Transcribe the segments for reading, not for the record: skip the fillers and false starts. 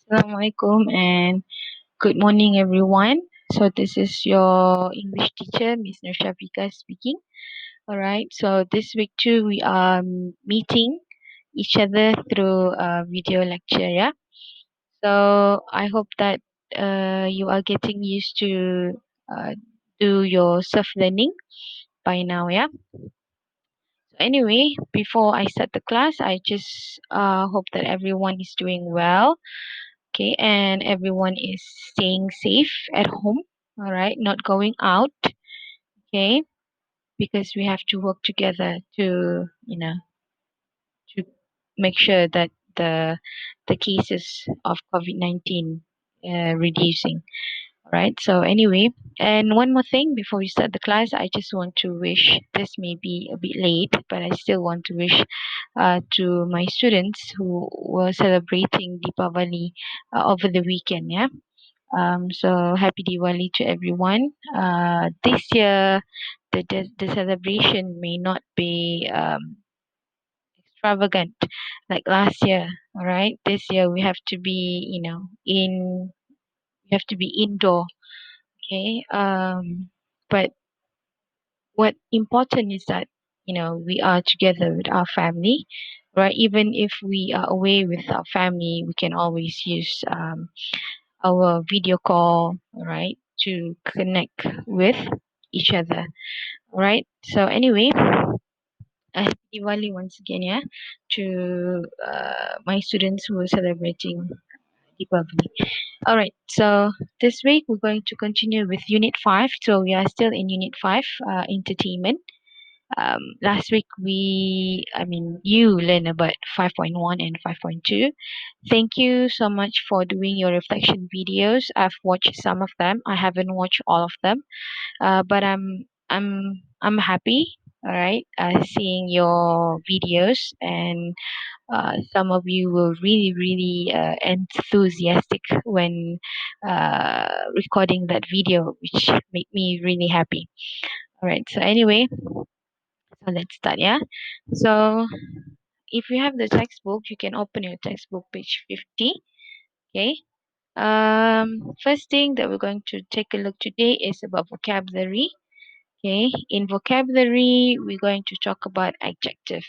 Assalamualaikum and good morning everyone. So this is your English teacher, Miss Nur Shafiekah speaking. Alright, so this week too we are meeting each other through a video lecture, yeah. So I hope that you are getting used to uh, do your self learning by now, yeah. So anyway, before I start the class, I just hope that everyone is doing well. Okay, and everyone is staying safe at home, all right, not going out, okay, because we have to work together to, to make sure that the cases of COVID-19 reducing. All right, so anyway, and one more thing before we start the class, I just want to wish, this may be a bit late, but I still want to wish to my students who were celebrating Deepavali over the weekend, yeah. So happy Diwali to everyone. This year, the celebration may not be extravagant like last year. All right, this year we have to be, we have to be indoor. Okay. But what important is that we are together with our family, right? Even if we are away with our family, we can always use our video call, right, to connect with each other. All right. So anyway, happy Diwali once again, yeah, to my students who are celebrating Deepavali. All right. So this week we're going to continue with Unit 5. So we are still in Unit 5, entertainment. Last week you learned about 5.1 and 5.2. Thank you so much for doing your reflection videos. I've watched some of them. I haven't watched all of them, but I'm happy. All right, seeing your videos, and some of you were really enthusiastic when recording that video, which made me really happy. All right, so anyway, so let's start, yeah. So if you have the textbook, you can open your textbook page 50. Okay. First thing that we're going to take a look today is about vocabulary. Okay. In vocabulary, we're going to talk about adjective.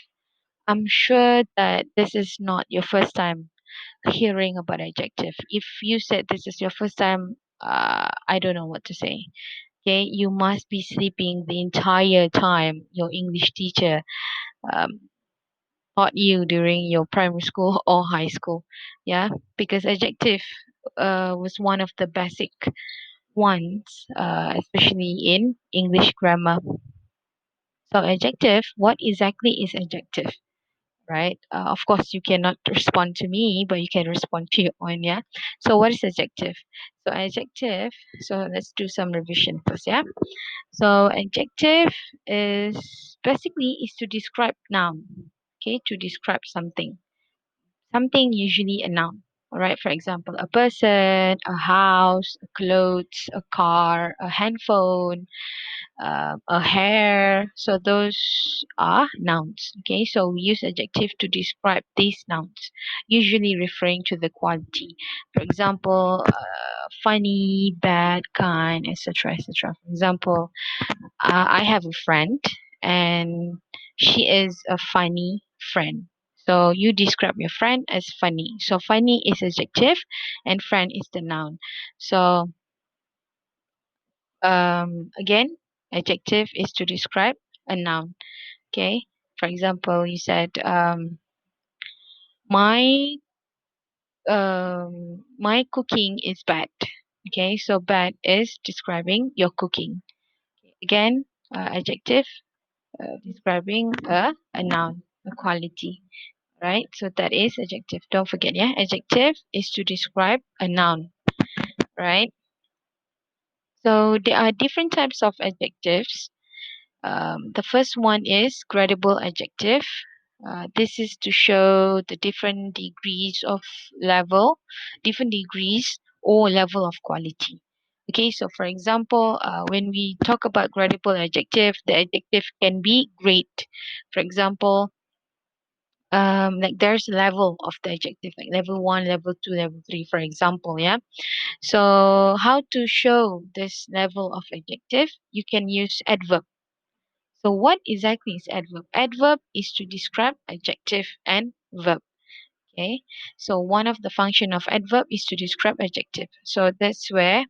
I'm sure that this is not your first time hearing about adjective. If you said this is your first time, I don't know what to say. Okay, you must be sleeping the entire time your English teacher um, taught you during your primary school or high school. Yeah, because adjective was one of the basic ones, especially in English grammar. So adjective, what exactly is adjective? Right? Of course, you cannot respond to me, but you can respond to your own. Yeah. So what is adjective? So adjective. So let's do some revision first. Yeah. So adjective is basically is to describe noun. Okay, to describe something. Something usually a noun. All right. For example, a person, a house, a clothes, a car, a handphone, a hair. So those are nouns. Okay, so we use adjective to describe these nouns, usually referring to the quality. For example, funny, bad, kind, etc., etc. For example, I have a friend, and she is a funny friend. So you describe your friend as funny. So funny is adjective, and friend is the noun. So again, adjective is to describe a noun. Okay. For example, you said my my cooking is bad. Okay, so bad is describing your cooking. Again, adjective describing a noun, a quality. Right? So that is adjective. Don't forget, yeah. Adjective is to describe a noun, right? So there are different types of adjectives. The first one is gradable adjective. This is to show the different degrees of level, different degrees or level of quality. Okay, so for example, when we talk about gradable adjective, the adjective can be great. For example, like there's a level of the adjective, like level 1, level 2, level 3, for example. Yeah. So how to show this level of adjective? You can use adverb. So what exactly is adverb? Adverb is to describe adjective and verb. Okay, so one of the function of adverb is to describe adjective. So that's where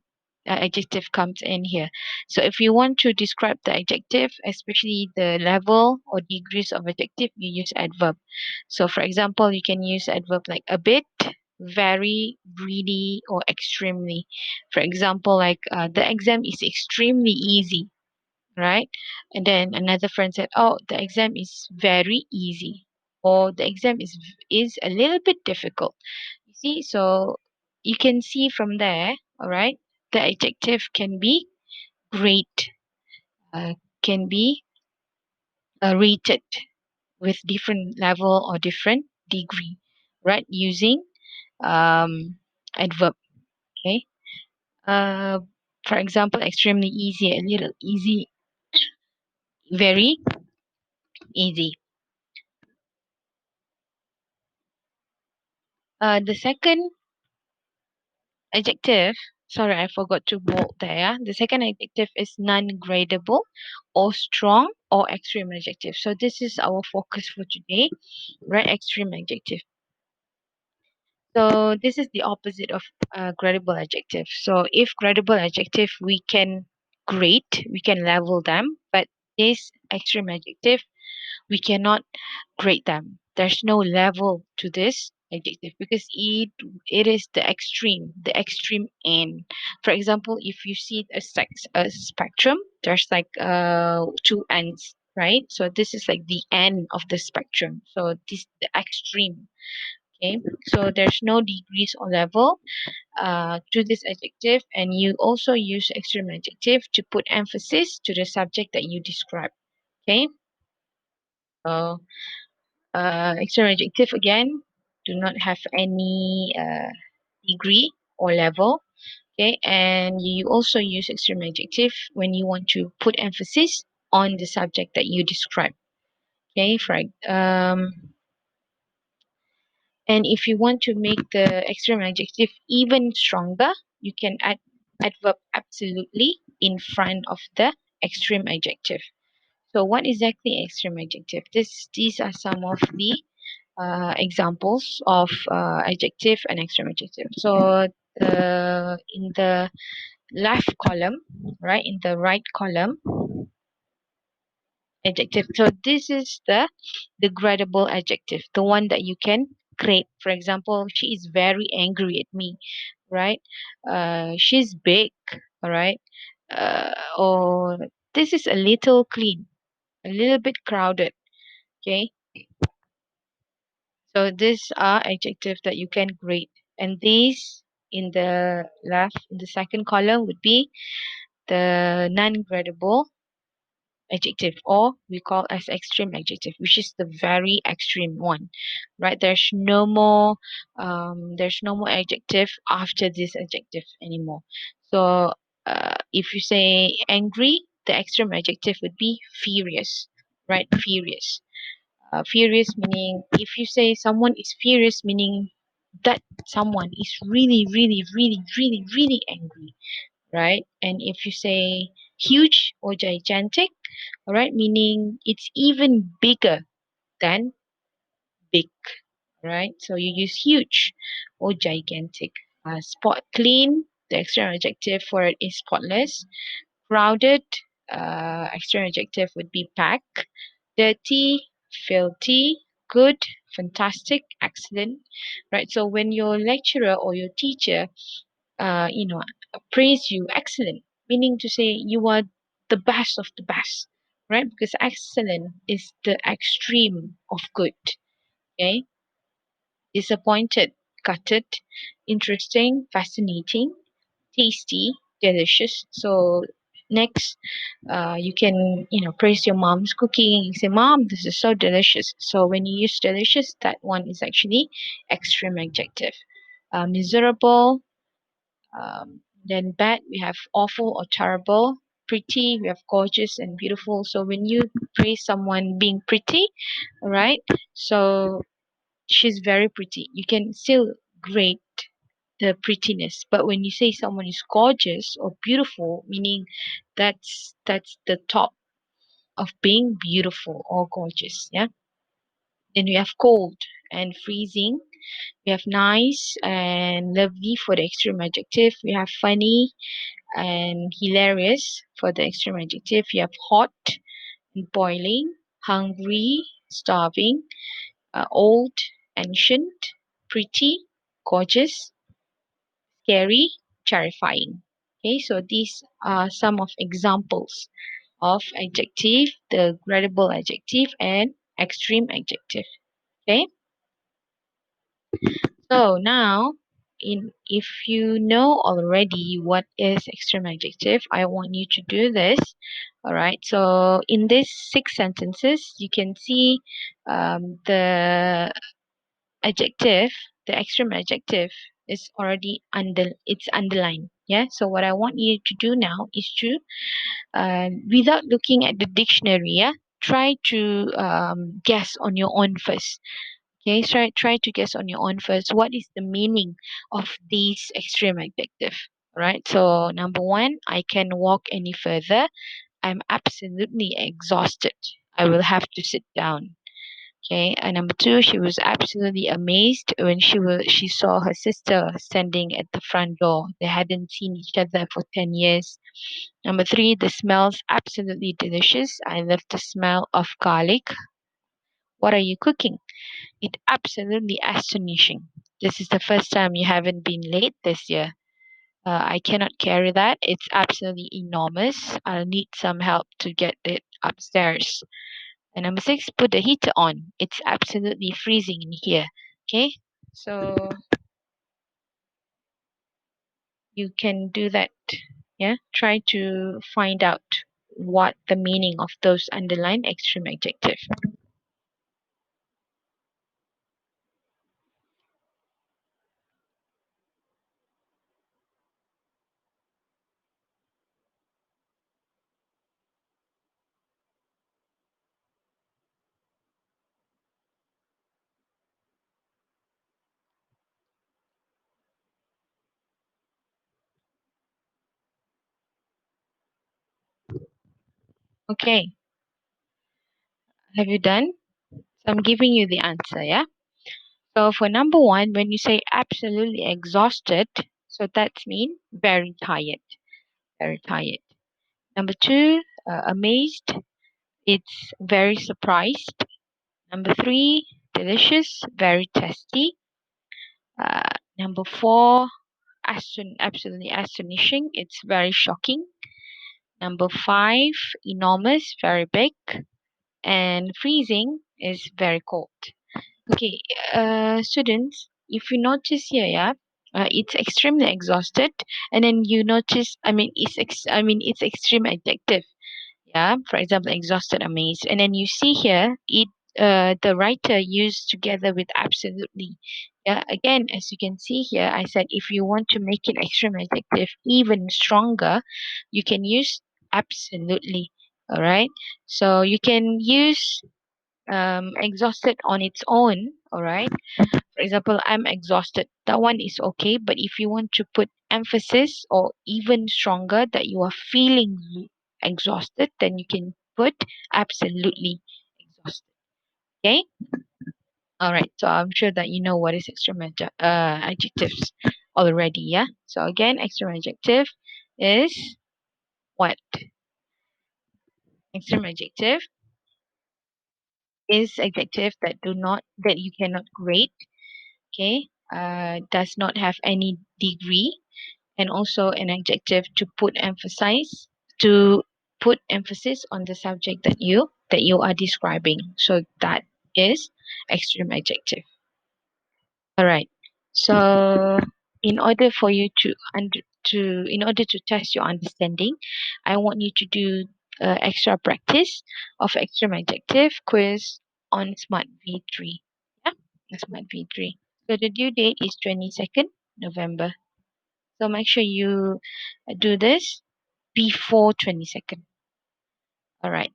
adjective comes in here. So if you want to describe the adjective, especially the level or degrees of adjective, you use adverb. So for example, you can use adverb like a bit, very, really, or extremely. For example, like the exam is extremely easy, right? And then another friend said, "Oh, the exam is very easy," or "The exam is a little bit difficult." You see, so you can see from there, all right, the adjective can be great, can be rated with different level or different degree, right? Using um, adverb. Okay. Uh, for example, extremely easy, a little easy, very easy. The second adjective, sorry, I forgot to bold there. Yeah? The second adjective is non-gradable or strong or extreme adjective. So this is our focus for today, right? Extreme adjective. So this is the opposite of gradable adjective. So if gradable adjective, we can grade, we can level them, but this extreme adjective, we cannot grade them. There's no level to this adjective because it is the extreme end. For example, if you see a spectrum, there's like two ends, right? So this is like the end of the spectrum. So this the extreme. Okay, so there's no degrees or level to this adjective, and you also use extreme adjective to put emphasis to the subject that you describe. Okay, so extra adjective again do not have any degree or level. Okay, and you also use extreme adjective when you want to put emphasis on the subject that you describe. Okay, and if you want to make the extreme adjective even stronger, you can add adverb absolutely in front of the extreme adjective. So what exactly extreme adjective? These are some of the examples of adjective and extreme adjective. So in the left column, right, in the right column, adjective. So this is the gradable adjective, the one that you can grade. For example, she is very angry at me, right? She's big, all right? Or this is a little clean, a little bit crowded. Okay, so these are adjectives that you can grade. And these in the left, in the second column would be the non-gradable adjective, or we call as extreme adjective, which is the very extreme one, right? There's no more adjective after this adjective anymore. So if you say angry, the extreme adjective would be furious, right? Furious. Furious meaning, if you say someone is furious, meaning that someone is really, really, really, really, really angry, right? And if you say huge or gigantic, all right, meaning it's even bigger than big, right? So you use huge or gigantic. Spot clean, the external adjective for it is spotless. Crowded, external adjective would be packed. Dirty, filthy, good, fantastic, excellent, right? So when your lecturer or your teacher, you know, praise you, excellent, meaning to say you are the best of the best, right? Because excellent is the extreme of good. Okay, disappointed, gutted, interesting, fascinating, tasty, delicious. So next, you can praise your mom's cooking. You say, "Mom, this is so delicious." So when you use delicious, that one is actually extreme adjective. Miserable, then bad, we have awful or terrible. pretty, we have gorgeous and beautiful. So when you praise someone being pretty, all right, so she's very pretty. You can still grade the prettiness, but when you say someone is gorgeous or beautiful, meaning that's the top of being beautiful or gorgeous. Yeah. Then we have cold and freezing. We have nice and lovely for the extreme adjective. We have funny and hilarious for the extreme adjective. You have hot and boiling, hungry, starving, old, ancient, pretty, gorgeous, scary, terrifying. Okay, so these are some of examples of adjective, the gradable adjective and extreme adjective. Okay, so now if you know already what is extreme adjective, I want you to do this. All right, so in these 6 sentences, you can see the adjective, the extreme adjective is already it's underlined. Yeah, so what I want you to do now is to without looking at the dictionary, yeah, try to guess on your own first. Okay, try to guess on your own first. What is the meaning of these extreme adjective? All right, so number one, I can walk any further. I'm absolutely exhausted. I will have to sit down. Okay, and number two, she was absolutely amazed when she saw her sister standing at the front door. They hadn't seen each other for 10 years. Number three, the smells absolutely delicious. I love the smell of garlic. What are you cooking? It absolutely astonishing. This is the first time you haven't been late this year. I cannot carry that. It's absolutely enormous. I'll need some help to get it upstairs. And number six, put the heater on. It's absolutely freezing in here. Okay, so you can do that. Yeah, try to find out what the meaning of those underlined extreme adjective. Okay, have you done? So I'm giving you the answer. Yeah. So for number one, when you say absolutely exhausted, so that's mean very tired, very tired. Number two, amazed, it's very surprised. Number three, delicious, very tasty. Number four, absolutely astonishing, it's very shocking. Number five, enormous, very big. And freezing is very cold. Okay, students, if you notice here, yeah, it's extremely exhausted, and then you notice, I mean, it's extreme adjective. Yeah, for example, exhausted, amazed, and then you see here, the writer used together with absolutely. Yeah, again, as you can see here, I said if you want to make it extreme adjective even stronger, you can use absolutely. All right, so you can use exhausted on its own. All right, for example, I'm exhausted. That one is okay, but if you want to put emphasis or even stronger that you are feeling exhausted, then you can put absolutely exhausted. Okay? All right. So I'm sure that you know what is extreme adjectives already. Yeah. So again, extreme adjective is what? Extreme adjective is adjective that you cannot grade. Okay. Does not have any degree, and also an adjective to put emphasis on the subject that you are describing. So that is extreme adjective. All right. So in order for you in order to test your understanding, I want you to do extra practice of extreme adjective quiz on Smart V3. Yeah, Smart V3. So the due date is 22nd November. So make sure you do this before 22nd. All right.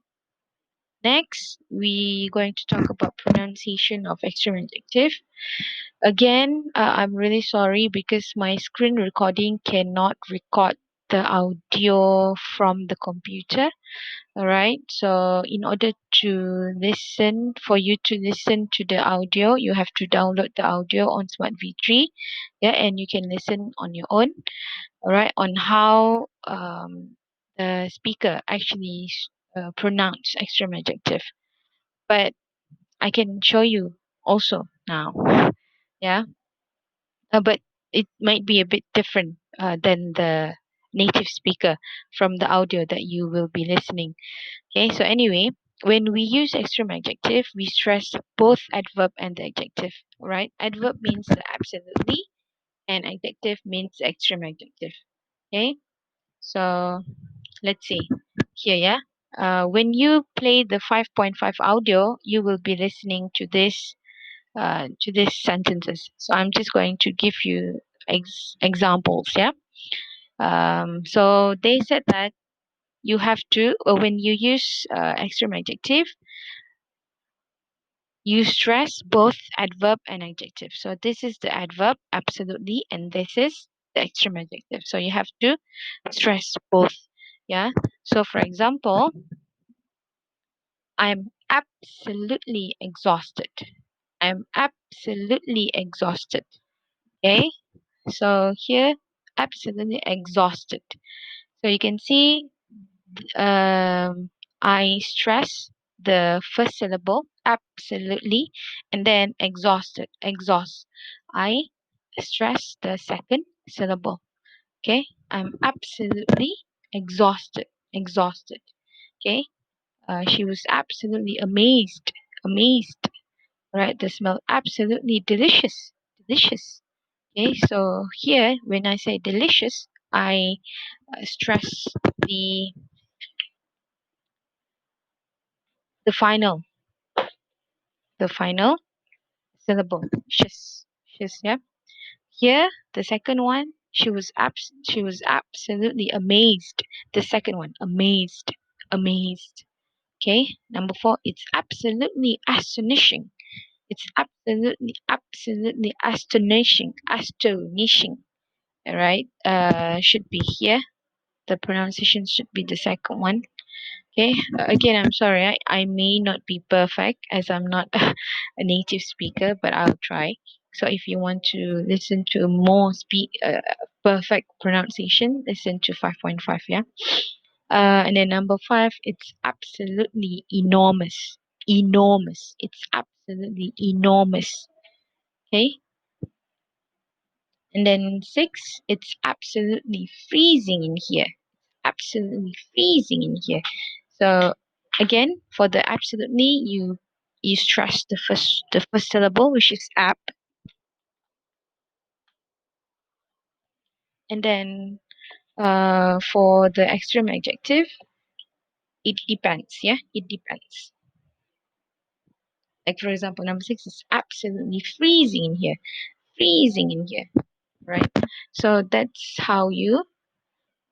Next, we're going to talk about pronunciation of extreme adjective. Again, I'm really sorry because my screen recording cannot record the audio from the computer. All right. So in order to listen, for you to listen to the audio, you have to download the audio on Smart V3. Yeah, and you can listen on your own. All right, on how the speaker actually pronounce extreme adjective. But I can show you also now. Yeah, but it might be a bit different than the native speaker from the audio that you will be listening. Okay, so anyway, when we use extreme adjective, we stress both adverb and the adjective. Right? Adverb means absolutely, and adjective means extreme adjective. Okay, so let's see here. Yeah, when you play the 5.5 audio, you will be listening to these sentences. So I'm just going to give you examples. Yeah. So they said that you have to, when you use extreme adjective, you stress both adverb and adjective. So this is the adverb, absolutely, and this is the extreme adjective. So you have to stress both. Yeah. So for example, I'm absolutely exhausted. I'm absolutely exhausted. Okay. So here, absolutely exhausted. So you can see I stress the first syllable, absolutely, and then exhausted, exhaust. I stress the second syllable. Okay, I'm absolutely exhausted, exhausted. Okay, she was absolutely amazed, amazed. Right, the smell absolutely delicious, delicious. Okay, so here when I say delicious, I stress the the final the final syllable. She's, yeah. Here, the second one, she was absolutely amazed. The second one, amazed, amazed. Okay, number four, it's absolutely astonishing. It's absolutely, absolutely astonishing, astonishing. All right, should be here. The pronunciation should be the second one. Okay, again, I'm sorry, I may not be perfect as I'm not a native speaker, but I'll try. So if you want to listen to more perfect pronunciation, listen to 5.5, yeah. And then number five, it's absolutely enormous, enormous. It's absolutely enormous. Okay, and then six, it's absolutely freezing in here, absolutely freezing in here. So again, for the absolutely, you stress the first syllable, which is ab, and then for the extreme adjective, it depends. Yeah, it depends. Like for example, number six is absolutely freezing in here, freezing in here, right? So that's how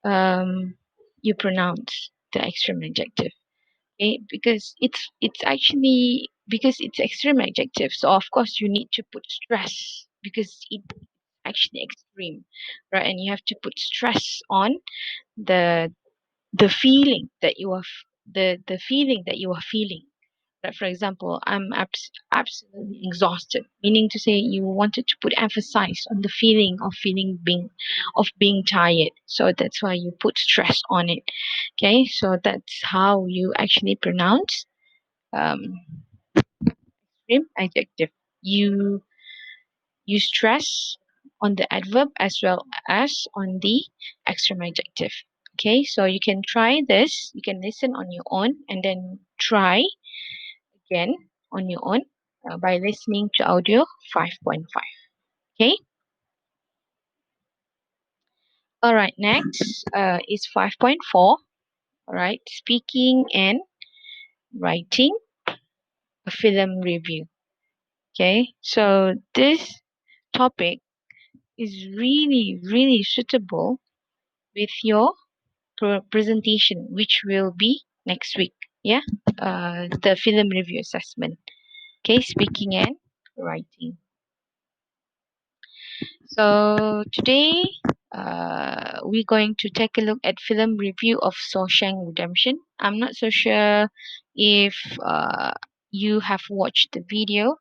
um you pronounce the extreme adjective. Okay, because it's actually because it's extreme adjective, so of course you need to put stress because it's actually extreme, right? And you have to put stress on the the feeling that you are the feeling that you are feeling. Like for example, I'm absolutely exhausted, meaning to say you wanted to put emphasis on the feeling of being tired, so that's why you put stress on it. Okay, so that's how you actually pronounce um, extreme adjective. You you stress on the adverb as well as on the extreme adjective. Okay, so you can try this. You can listen on your own and then try again on your own by listening to audio 5.5. Okay. All right. Next is 5.4. All right. Speaking and writing a film review. Okay. So this topic is really, really suitable with your presentation, which will be next week. Yeah, the film review assessment. Okay, speaking and writing. So today, we're going to take a look at film review of Shawshank Redemption. I'm not so sure if you have watched the video,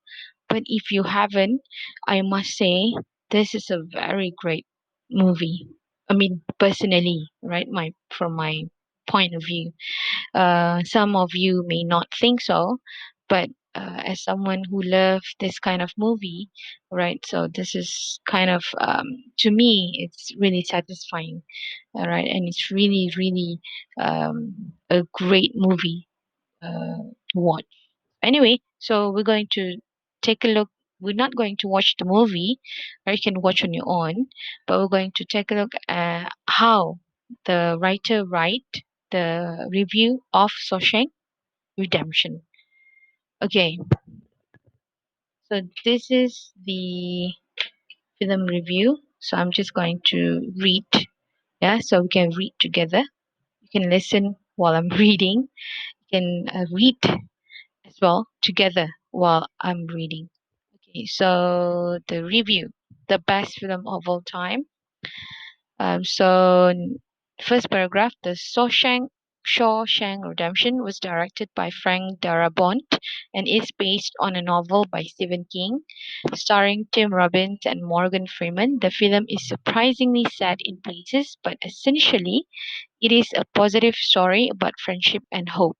but if you haven't, I must say this is a very great movie. I mean, personally, right? From my point of view. Some of you may not think so, but as someone who loves this kind of movie, right? So this is kind of to me, it's really satisfying, all right, and it's really, really a great movie to watch. Anyway, so we're going to take a look. We're not going to watch the movie, or you can watch on your own, but we're going to take a look at how the writer write the review of Shawshank Redemption. Okay, so this is the film review. So I'm just going to read. Yeah, so we can read together. You can listen while I'm reading. You can read as well together while I'm reading. Okay, so the review, the best film of all time. First paragraph, the Shawshank Redemption was directed by Frank Darabont and is based on a novel by Stephen King, starring Tim Robbins and Morgan Freeman. The film is surprisingly sad in places, but essentially, it is a positive story about friendship and hope.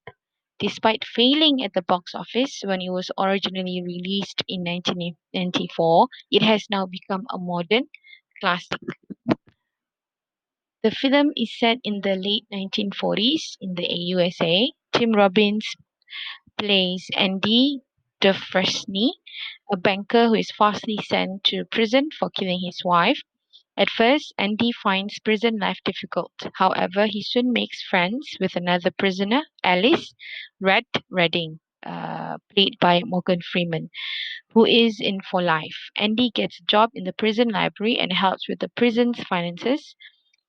Despite failing at the box office when it was originally released in 1994, it has now become a modern classic. The film is set in the late 1940s in the USA. Tim Robbins plays Andy Dufresne, a banker who is falsely sent to prison for killing his wife. At first, Andy finds prison life difficult. However, he soon makes friends with another prisoner, Alice Red Redding, played by Morgan Freeman, who is in for life. Andy gets a job in the prison library and helps with the prison's finances.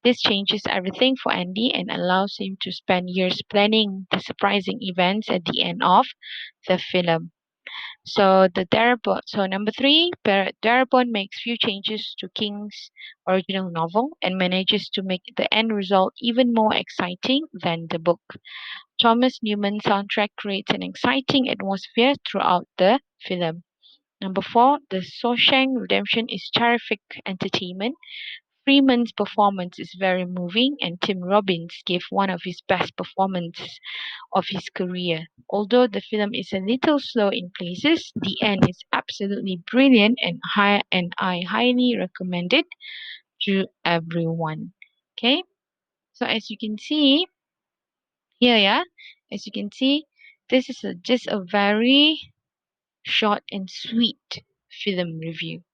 This changes everything for Andy and allows him to spend years planning the surprising events at the end of the film. So number three, Darabont makes few changes to King's original novel and manages to make the end result even more exciting than the book. Thomas Newman's soundtrack creates an exciting atmosphere throughout the film. Number four, The Shawshank Redemption is terrific entertainment. Freeman's performance is very moving, and Tim Robbins gave one of his best performances of his career. Although the film is a little slow in places, the end is absolutely brilliant and I highly recommend it to everyone. Okay, so as you can see here, yeah, as you can see, this is just a very short and sweet film review.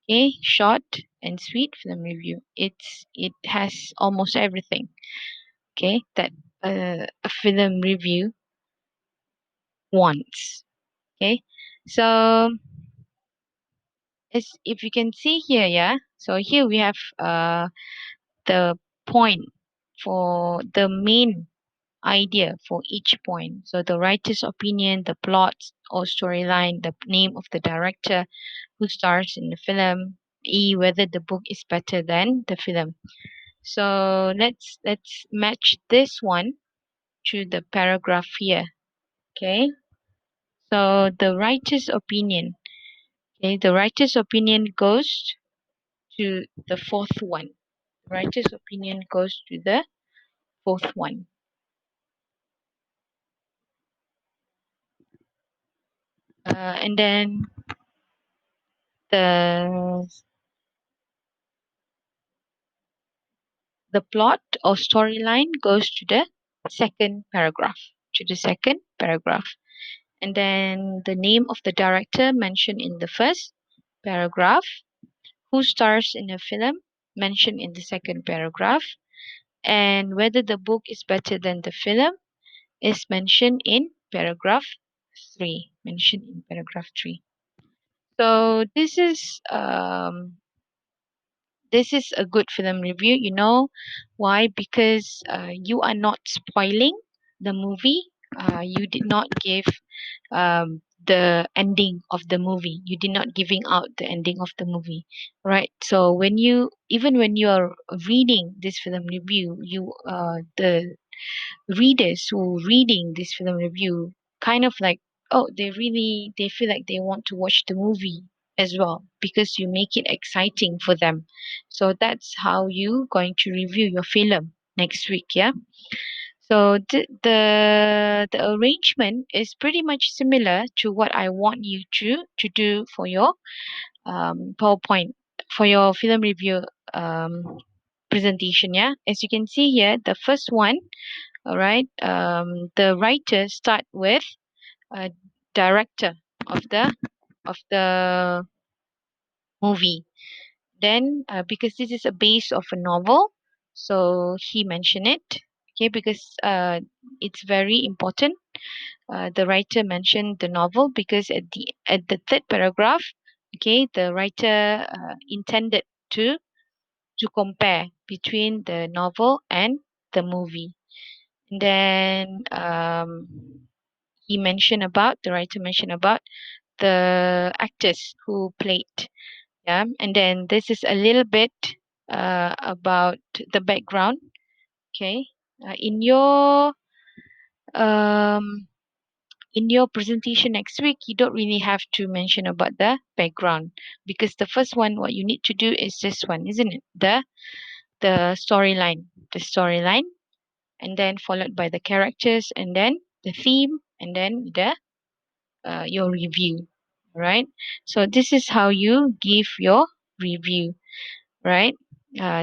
Okay, short and sweet film review. It has almost everything. Okay, that a film review wants. Okay, so as if you can see here, yeah. So here we have the point for the main idea for each point. So the writer's opinion, the plot or storyline, the name of the director who stars in the film, whether the book is better than the film. So let's match this one to the paragraph here. Okay. So the writer's opinion. Okay, the writer's opinion goes to the fourth one. The writer's opinion goes to the fourth one. And then the the plot or storyline goes to the second paragraph. To the second paragraph. And then the name of the director mentioned in the first paragraph, who stars in the film mentioned in the second paragraph, and whether the book is better than the film is mentioned in paragraph 3. Mentioned in paragraph 3. So this is this is a good film review. You know why? Because you are not spoiling the movie. You did not give the ending of the movie. You did not giving out the ending of the movie, right? So when you, even when you are reading this film review, you the readers who reading this film review kind of like, oh, they feel like they want to watch the movie as well because you make it exciting for them. So that's how you going to review your film next week. Yeah. So the arrangement is pretty much similar to what I want you to do for your PowerPoint, for your film review presentation. Yeah, as you can see here, the first one, all right, the writer start with a director of the movie. Then, because this is a base of a novel, so he mentioned it. Okay, because it's very important. The writer mentioned the novel because at the third paragraph, okay, the writer intended to compare between the novel and the movie. And then the writer mentioned about the actors who played. Yeah, and then this is a little bit about the background. Okay, in your um in your presentation next week, you don't really have to mention about the background because the first one, what you need to do is this one, isn't it? The storyline, the storyline, and then followed by the characters, and then the theme, and then the your review. Right. So this is how you give your review. Right.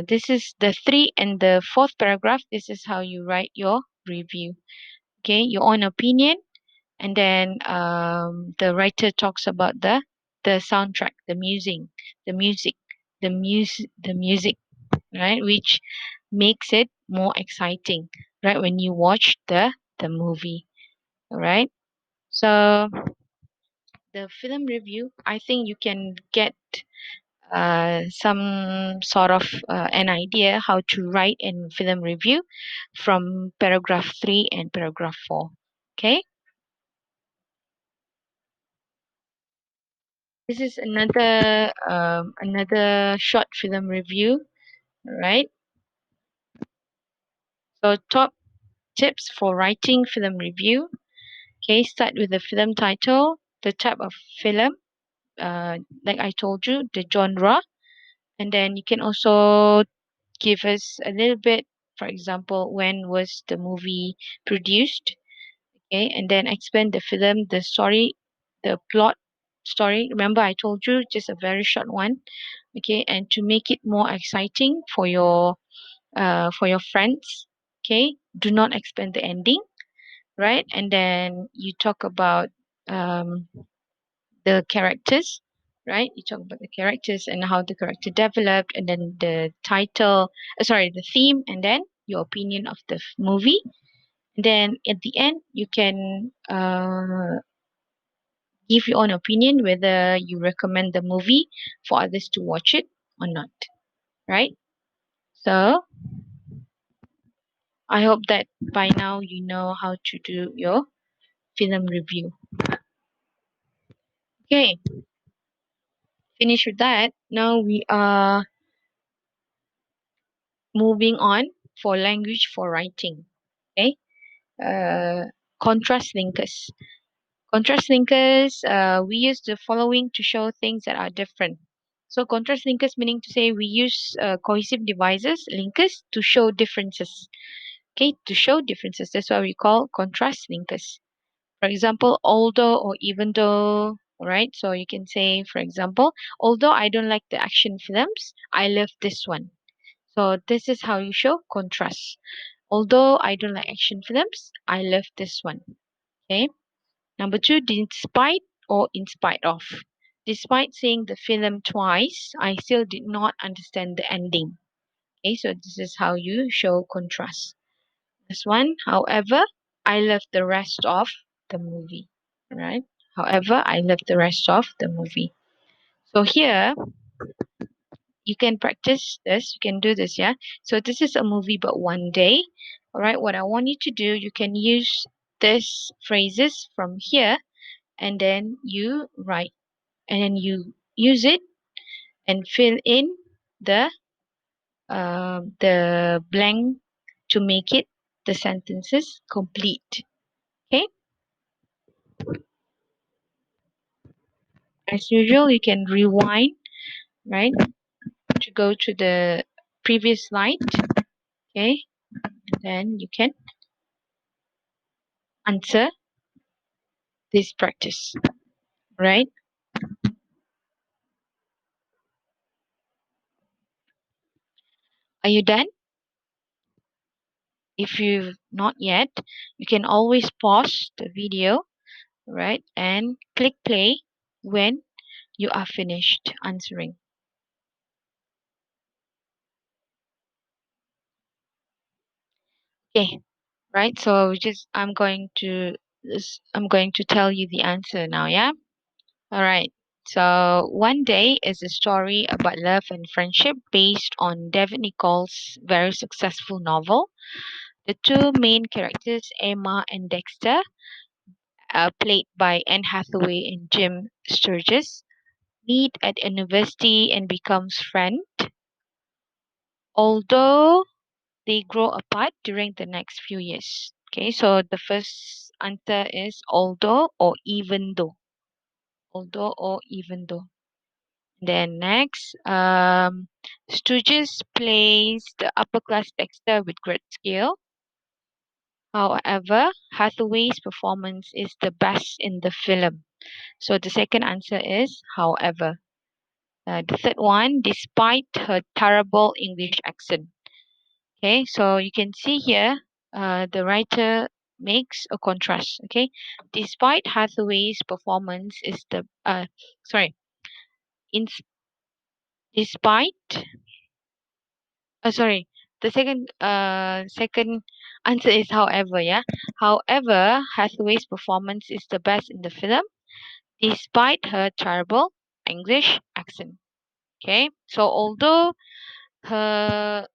This is the three and the fourth paragraph. This is how you write your review. Okay, your own opinion, and then the writer talks about the soundtrack, the music, the music, right, which makes it more exciting, right, when you watch the movie. All right. So the film review, I think you can get some sort of an idea how to write in film review from paragraph 3 and paragraph 4. Okay. This is another short film review, right? So top tips for writing film review. Okay, start with the film title, the type of film, like I told you, the genre, and then you can also give us a little bit, for example, when was the movie produced, okay, and then explain the film, the story, the plot story. Remember, I told you just a very short one, okay, and to make it more exciting for your friends, okay, do not explain the ending, right? And then you talk about um, the characters, right? You talk about the characters and how the character developed, and then the title, sorry, the theme, and then your opinion of the movie. And then at the end, you can give your own opinion whether you recommend the movie for others to watch it or not, right? So I hope that by now you know how to do your film review. Okay, finish with that. Now we are moving on for language for writing. Okay, uh, contrast linkers. Contrast linkers, we use the following to show things that are different. So contrast linkers meaning to say we use cohesive devices, linkers, to show differences. Okay, to show differences. That's why we call contrast linkers. For example, although or even though, right? So you can say, for example, although I don't like the action films, I love this one. So this is how you show contrast. Although I don't like action films, I love this one. Okay. Number two, despite or in spite of. Despite seeing the film twice, I still did not understand the ending. Okay, so this is how you show contrast. This one, however, I love the rest of the movie. Right? However, I love the rest of the movie. So here you can practice this, you can do this, yeah. So this is a movie but one day. All right, what I want you to do, you can use this phrases from here, and then you write, and then you use it and fill in the blank to make it the sentences complete. Okay, as usual, you can rewind, right, to go to the previous slide. Okay, then you can answer this practice, right? Are you done? If you've not yet, you can always pause the video, right, and click play when you are finished answering. Okay, right? So just I'm going to tell you the answer now, yeah? All right. So one day is a story about love and friendship based on David Nichols' very successful novel. The two main characters, Emma and Dexter, played by Anne Hathaway and Jim Sturgis, meet at university and becomes friends, although they grow apart during the next few years. Okay, so the first answer is although or even though. Although or even though. Then next, Sturgis plays the upper class Dexter with great skill. However, Hathaway's performance is the best in the film. So the second answer is however. The third one, despite her terrible English accent. Okay, so you can see here, the writer makes a contrast. Okay, despite Hathaway's performance is the sorry, in despite sorry, the second answer is however, yeah. However, Hathaway's performance is the best in the film, despite her terrible English accent. Okay, so although her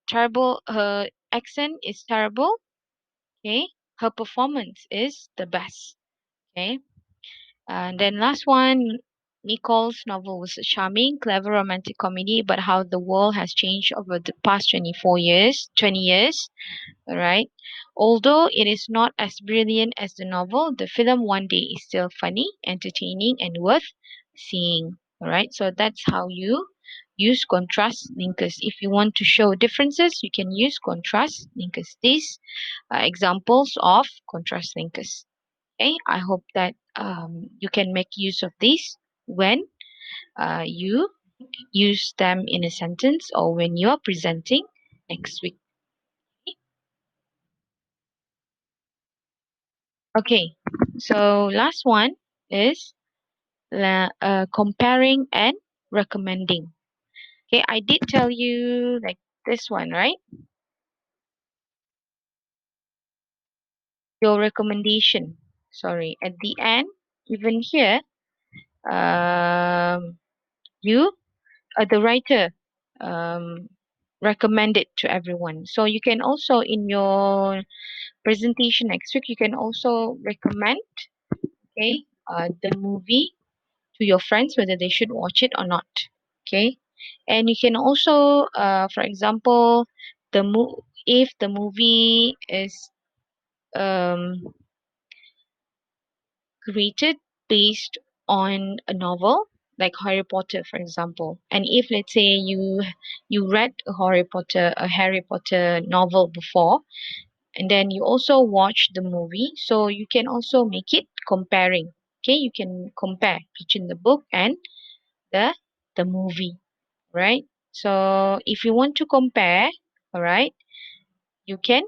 accent is terrible, okay, her performance is the best. Okay, and then last one, Nicole's novel was a charming, clever romantic comedy about how the world has changed over the past 20 years. All right. Although it is not as brilliant as the novel, the film One Day is still funny, entertaining, and worth seeing. All right. So that's how you use contrast linkers. If you want to show differences, you can use contrast linkers. These are examples of contrast linkers. Okay. I hope that you can make use of these when you use them in a sentence or when you are presenting next week. Okay, so last one is comparing and recommending. Okay, I did tell you like this one, right? Your recommendation. Sorry, at the end, even here, um, you, the writer, um, recommend it to everyone. So you can also in your presentation next week, you can also recommend, okay, the movie to your friends whether they should watch it or not. Okay, and you can also, for example, if the movie is um, created based on a novel like Harry Potter, for example, and if let's say you read a Harry Potter novel before, and then you also watch the movie, so you can also make it comparing. Okay, you can compare between the book and the the movie, right? So if you want to compare, all right, you can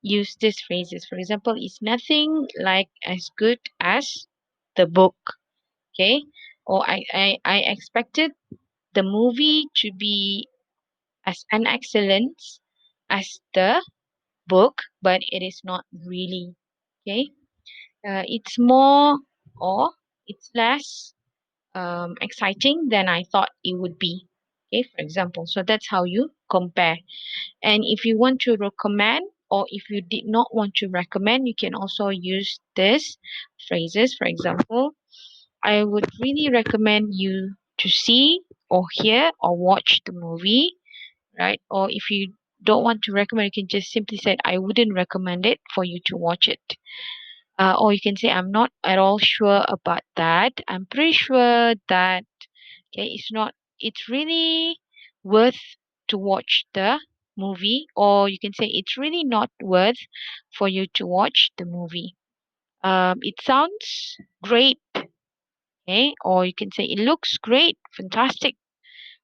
use these phrases. For example, it's nothing like as good as the book. Okay, or I expected the movie to be as an excellence as the book, but it is not really. Okay, it's more or it's less exciting than I thought it would be. Okay, for example. So that's how you compare. And if you want to recommend, or if you did not want to recommend, you can also use this phrases. For example, I would really recommend you to see or hear or watch the movie, right? Or if you don't want to recommend, you can just simply say, I wouldn't recommend it for you to watch it. Or you can say, I'm not at all sure about that. I'm pretty sure that, okay, it's really worth to watch the movie. Or you can say, it's really not worth for you to watch the movie. It sounds great, okay? Or you can say, it looks great, fantastic,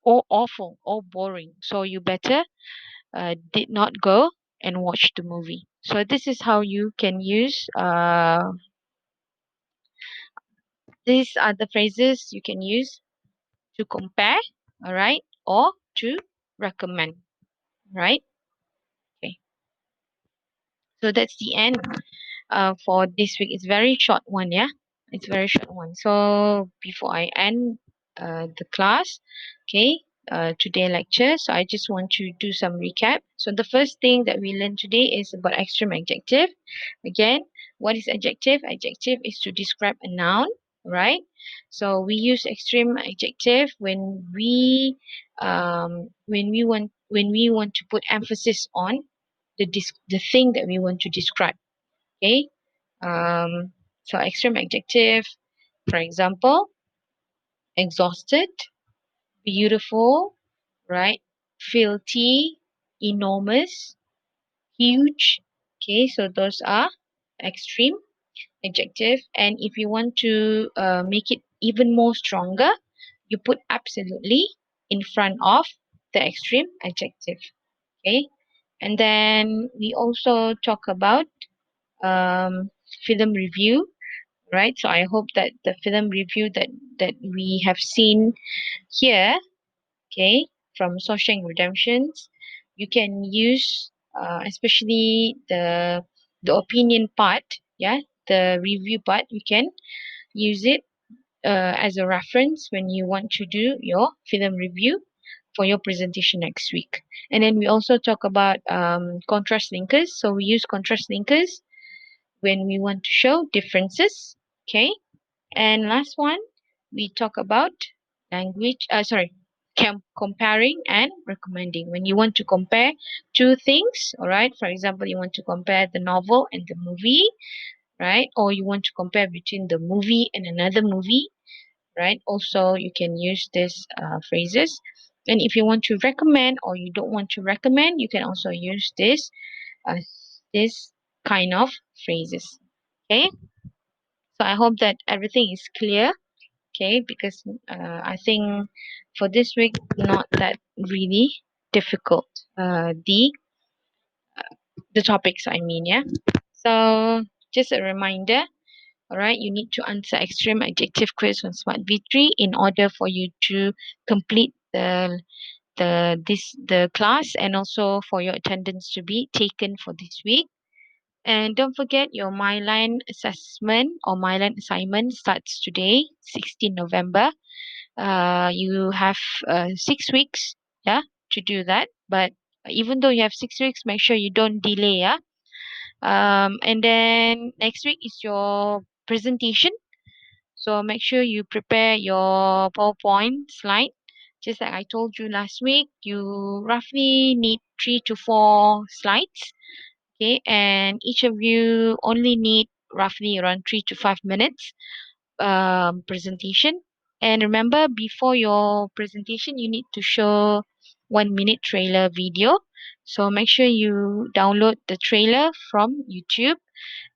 or awful, or boring. So you better did not go and watch the movie. So this is how you can use these are the phrases you can use to compare, all right, or to recommend, right? Okay, so that's the end for this week. It's very short one, yeah. It's very short one. So before I end the class, okay, today lecture, so I just want to do some recap. So the first thing that we learned today is about extreme adjective. Again, what is adjective? Adjective is to describe a noun, right? So we use extreme adjective when we want to put emphasis on the thing that we want to describe. Okay. So extreme adjective, for example, exhausted, beautiful, right? Filthy, enormous, huge. Okay, so those are extreme adjective. And if you want to make it even more stronger, you put absolutely in front of the extreme adjective. Okay, and then we also talk about um, film review, right? So I hope that the film review that we have seen here, okay, from Shawshank Redemptions, you can use especially the opinion part, yeah, the review part. You can use it as a reference when you want to do your film review for your presentation next week. And then we also talk about contrast linkers. So we use contrast linkers when we want to show differences. Okay. And last one, we talk about comparing and recommending. When you want to compare two things, all right, for example, you want to compare the novel and the movie, right? Or you want to compare between the movie and another movie, right? Also, you can use these phrases. And if you want to recommend or you don't want to recommend, you can also use uh, this kind of phrases. Okay, so I hope that everything is clear. Okay, because I think for this week not that really difficult. The topics I mean, yeah. So just a reminder, all right, you need to answer extreme adjective quiz on Smart V3 in order for you to complete the class, and also for your attendance to be taken for this week. And don't forget your Myline assessment or Myline assignment starts today, 16 November. You have 6 weeks, yeah, to do that. But even though you have 6 weeks, make sure you don't delay, yeah. And then next week is your presentation. So make sure you prepare your PowerPoint slide. Just like I told you last week, you roughly need 3 to 4 slides. Okay, and each of you only need roughly around 3 to 5 minutes presentation. And remember, before your presentation, you need to show 1 minute trailer video. So make sure you download the trailer from YouTube.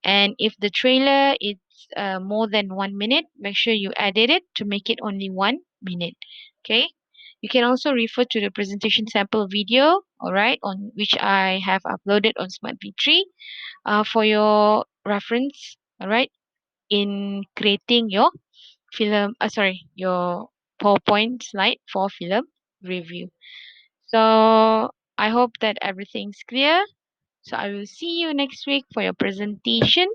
And if the trailer is more than 1 minute, make sure you edit it to make it only 1 minute. Okay. You can also refer to the presentation sample video, all right, on which I have uploaded on Smart V3 for your reference, all right, in creating your your PowerPoint slide for film review. So I hope that everything's clear. So I will see you next week for your presentation.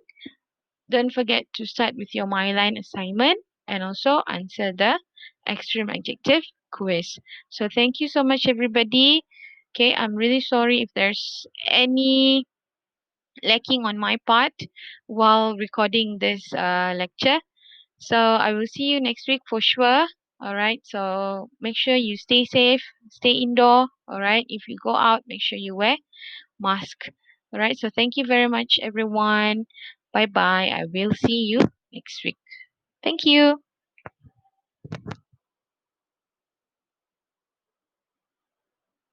Don't forget to start with your Myline assignment and also answer the extreme adjective quiz. So thank you so much, everybody. Okay, I'm really sorry if there's any lacking on my part while recording this lecture. So I will see you next week for sure. All right. So make sure you stay safe, stay indoor. All right. If you go out, make sure you wear mask. All right. So thank you very much, everyone. Bye bye. I will see you next week. Thank you.